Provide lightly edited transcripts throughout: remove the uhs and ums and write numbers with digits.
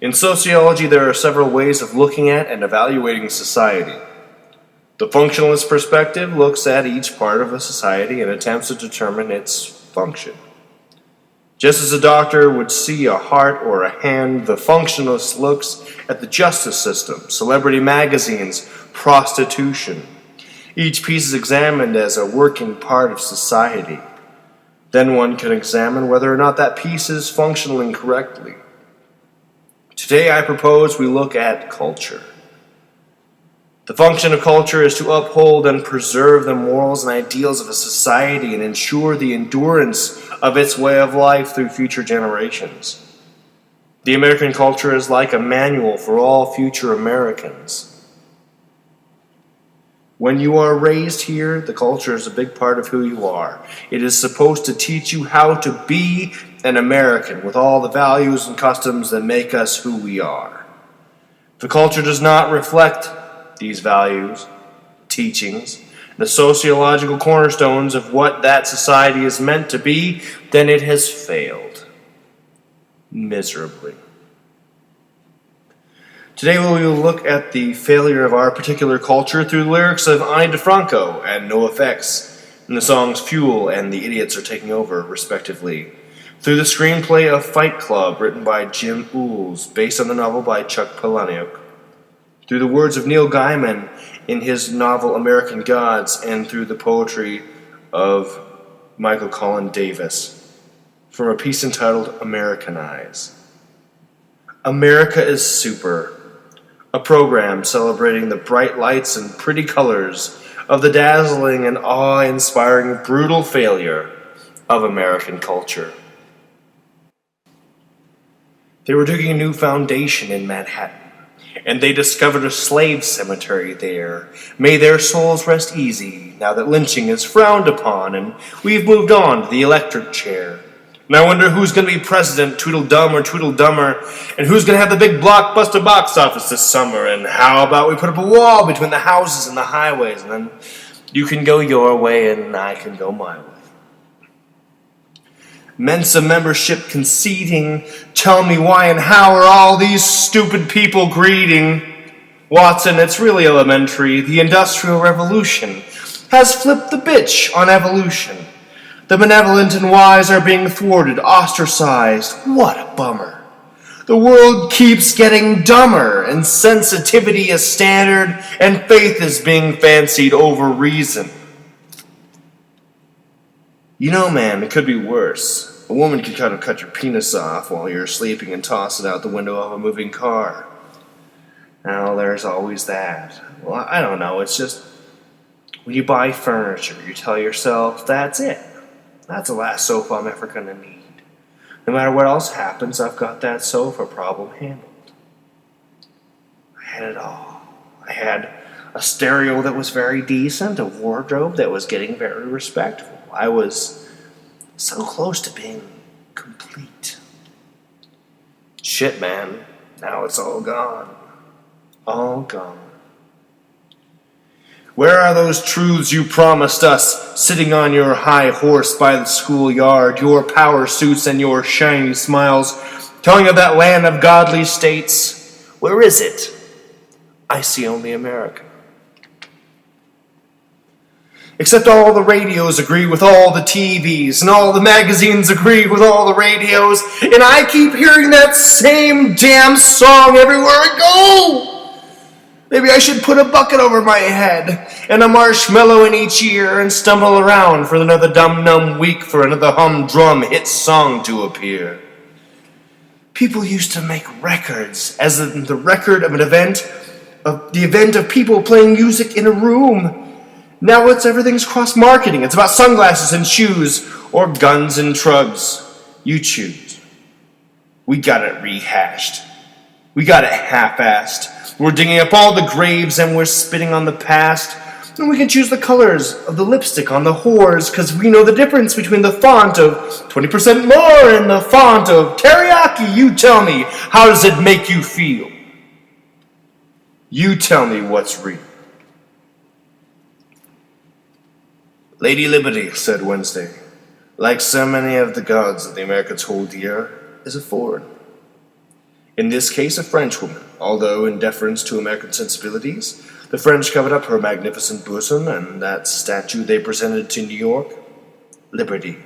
In sociology, there are several ways of looking at and evaluating society. The functionalist perspective looks at each part of a society and attempts to determine its function. Just as a doctor would see a heart or a hand, the functionalist looks at the justice system, celebrity magazines, prostitution. Each piece is examined as a working part of society. Then one can examine whether or not that piece is functioning correctly. Today I propose we look at culture. The function of culture is to uphold and preserve the morals and ideals of a society and ensure the endurance of its way of life through future generations. The American culture is like a manual for all future Americans. When you are raised here, the culture is a big part of who you are. It is supposed to teach you how to be an American with all the values and customs that make us who we are. If the culture does not reflect these values, teachings, the sociological cornerstones of what that society is meant to be, then it has failed miserably. Today we will look at the failure of our particular culture through the lyrics of Ani DeFranco and NoFX in the songs Fuel and The Idiots Are Taking Over, respectively. Through the screenplay of Fight Club, written by Jim Uhls, based on the novel by Chuck Palahniuk. Through the words of Neil Gaiman in his novel American Gods, and through the poetry of Michael Colin Davis, from a piece entitled Americanize. America is Super, a program celebrating the bright lights and pretty colors of the dazzling and awe-inspiring brutal failure of American culture. They were digging a new foundation in Manhattan, and they discovered a slave cemetery there. May their souls rest easy, now that lynching is frowned upon, and we've moved on to the electric chair. And I wonder who's going to be president, Tweedledum or Tweedledummer, and who's going to have the big blockbuster box office this summer, and how about we put up a wall between the houses and the highways, and then you can go your way and I can go my way. Mensa membership conceding, tell me why and how are all these stupid people greeting? Watson, it's really elementary. The Industrial Revolution has flipped the bitch on evolution. The benevolent and wise are being thwarted, ostracized. What a bummer. The world keeps getting dumber, and sensitivity is standard, and faith is being fancied over reason. You know, man, it could be worse. A woman could kind of cut your penis off while you're sleeping and toss it out the window of a moving car. Now, there's always that. Well, I don't know, it's just, when you buy furniture, you tell yourself, that's it. That's the last sofa I'm ever going to need. No matter what else happens, I've got that sofa problem handled. I had it all. I had a stereo that was very decent, a wardrobe that was getting very respectful. I was so close to being complete. Shit, man. Now it's all gone. All gone. Where are those truths you promised us, sitting on your high horse by the schoolyard, your power suits and your shiny smiles, telling of that land of godly states? Where is it? I see only America. Except all the radios agree with all the TVs, and all the magazines agree with all the radios, and I keep hearing that same damn song everywhere I go! Maybe I should put a bucket over my head, and a marshmallow in each ear, and stumble around for another dumb-numb week for another humdrum hit song to appear. People used to make records, as in the record of an event, of the event of people playing music in a room. Now everything's cross-marketing. It's about sunglasses and shoes, or guns and trugs. You choose. We got it rehashed. We got it half-assed. We're digging up all the graves and we're spitting on the past. And we can choose the colors of the lipstick on the whores, because we know the difference between the font of 20% more and the font of teriyaki. You tell me, how does it make you feel? You tell me what's real. Lady Liberty said Wednesday, like so many of the gods that the Americans hold dear, is a foreign. In this case, a Frenchwoman, although in deference to American sensibilities, the French covered up her magnificent bosom, and that statue they presented to New York, Liberty.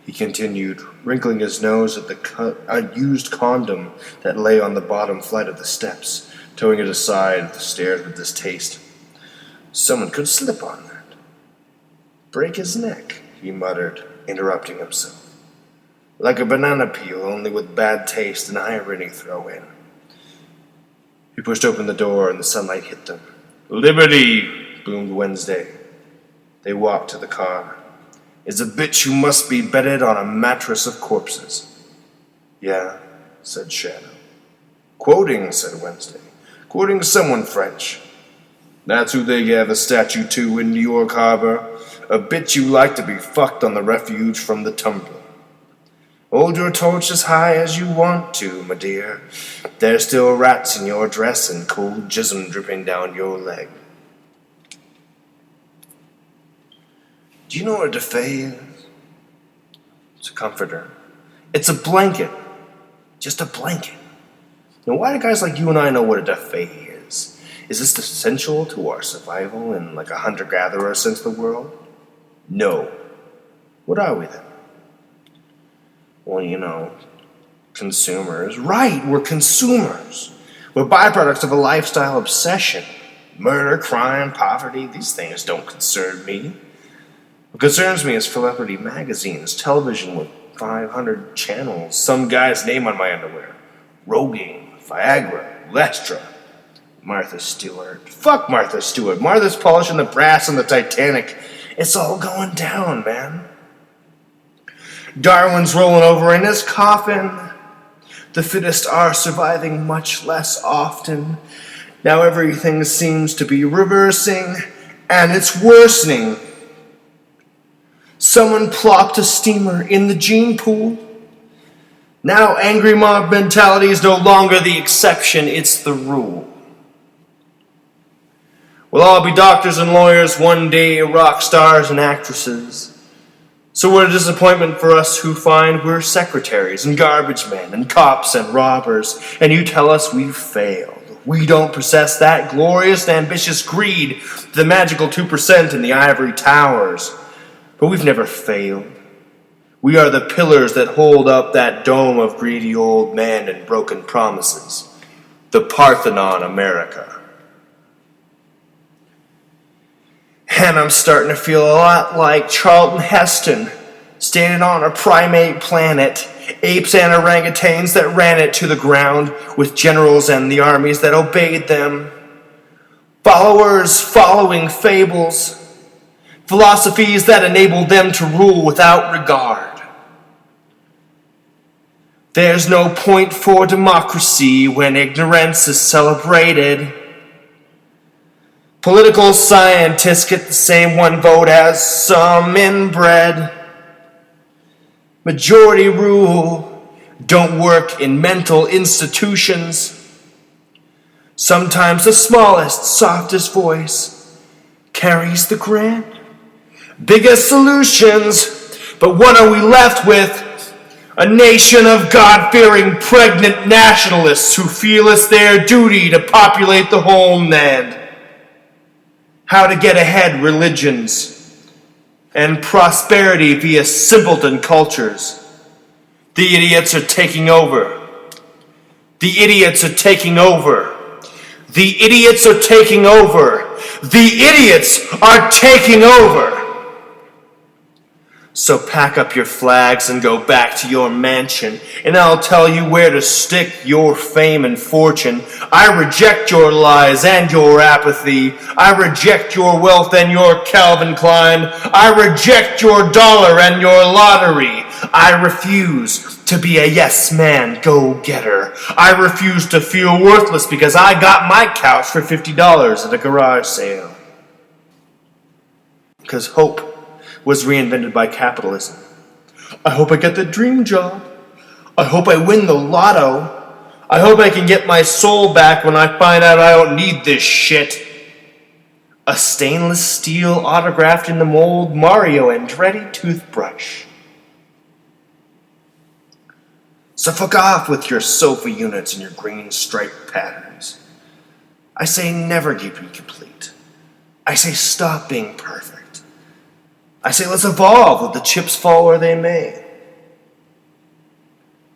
He continued, wrinkling his nose at the unused condom that lay on the bottom flight of the steps, towing it aside with the stairs with distaste. Someone could slip on that. Break his neck, he muttered, interrupting himself. Like a banana peel, only with bad taste and irony thrown in. He pushed open the door and the sunlight hit them. Liberty, boomed Wednesday. They walked to the car. Is a bitch who must be bedded on a mattress of corpses. Yeah, said Shadow. Quoting, said Wednesday. Quoting someone French. That's who they gave a statue to in New York Harbor. A bitch you like to be fucked on the refuge from the tumbler. Hold your torch as high as you want to, my dear. There's still rats in your dress and cold jism dripping down your leg. Do you know what a defay is? It's a comforter. It's a blanket. Just a blanket. Now, why do guys like you and I know what a defay is? Is this essential to our survival in like a hunter-gatherer sense of the world? No. What are we then? Well, consumers. Right, we're consumers. We're byproducts of a lifestyle obsession. Murder, crime, poverty, these things don't concern me. What concerns me is celebrity magazines, television with 500 channels, some guy's name on my underwear. Rogaine, Viagra, Lestra, Martha Stewart. Fuck Martha Stewart. Martha's polishing the brass on the Titanic. It's all going down, man. Darwin's rolling over in his coffin. The fittest are surviving much less often. Now everything seems to be reversing, and it's worsening. Someone plopped a steamer in the gene pool. Now angry mob mentality is no longer the exception, it's the rule. We'll all be doctors and lawyers one day, rock stars and actresses. So what a disappointment for us who find we're secretaries and garbage men and cops and robbers, and you tell us we've failed. We don't possess that glorious and ambitious greed, the magical 2% in the ivory towers. But we've never failed. We are the pillars that hold up that dome of greedy old men and broken promises. The Parthenon America. And I'm starting to feel a lot like Charlton Heston, standing on a primate planet, apes and orangutans that ran it to the ground, with generals and the armies that obeyed them, followers following fables, philosophies that enabled them to rule without regard. There's no point for democracy when ignorance is celebrated. Political scientists get the same one vote as some inbred. Majority rule don't work in mental institutions. Sometimes the smallest, softest voice carries the grand, biggest solutions. But what are we left with? A nation of God-fearing pregnant nationalists who feel it's their duty to populate the homeland. How to get ahead religions, and prosperity via simpleton cultures. The idiots are taking over. The idiots are taking over. The idiots are taking over. The idiots are taking over. So pack up your flags and go back to your mansion, and I'll tell you where to stick your fame and fortune. I reject your lies and your apathy. I reject your wealth and your Calvin Klein. I reject your dollar and your lottery. I refuse to be a yes man go-getter. I refuse to feel worthless because I got my couch for $50 at a garage sale. Because hope was reinvented by capitalism. I hope I get the dream job. I hope I win the lotto. I hope I can get my soul back when I find out I don't need this shit. A stainless steel autographed in the mold Mario Andretti toothbrush. So fuck off with your sofa units and your green striped patterns. I say never be complete. I say stop being perfect. I say let's evolve, let the chips fall where they may.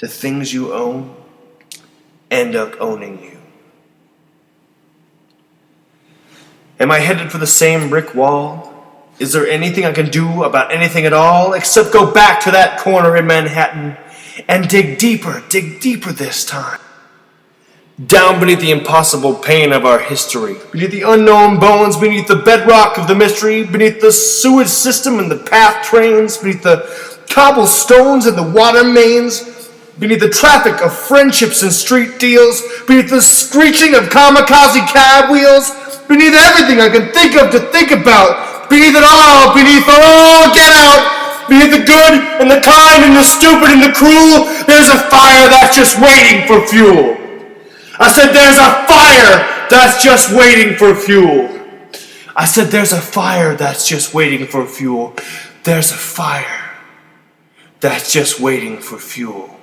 The things you own end up owning you. Am I headed for the same brick wall? Is there anything I can do about anything at all except go back to that corner in Manhattan and dig deeper this time? Down beneath the impossible pain of our history, beneath the unknown bones, beneath the bedrock of the mystery, beneath the sewage system and the path trains, beneath the cobblestones and the water mains, beneath the traffic of friendships and street deals, beneath the screeching of kamikaze cab wheels, beneath everything I can think of to think about, beneath it all, get out, beneath the good and the kind and the stupid and the cruel, there's a fire that's just waiting for fuel. I said there's a fire that's just waiting for fuel. I said there's a fire that's just waiting for fuel. There's a fire that's just waiting for fuel.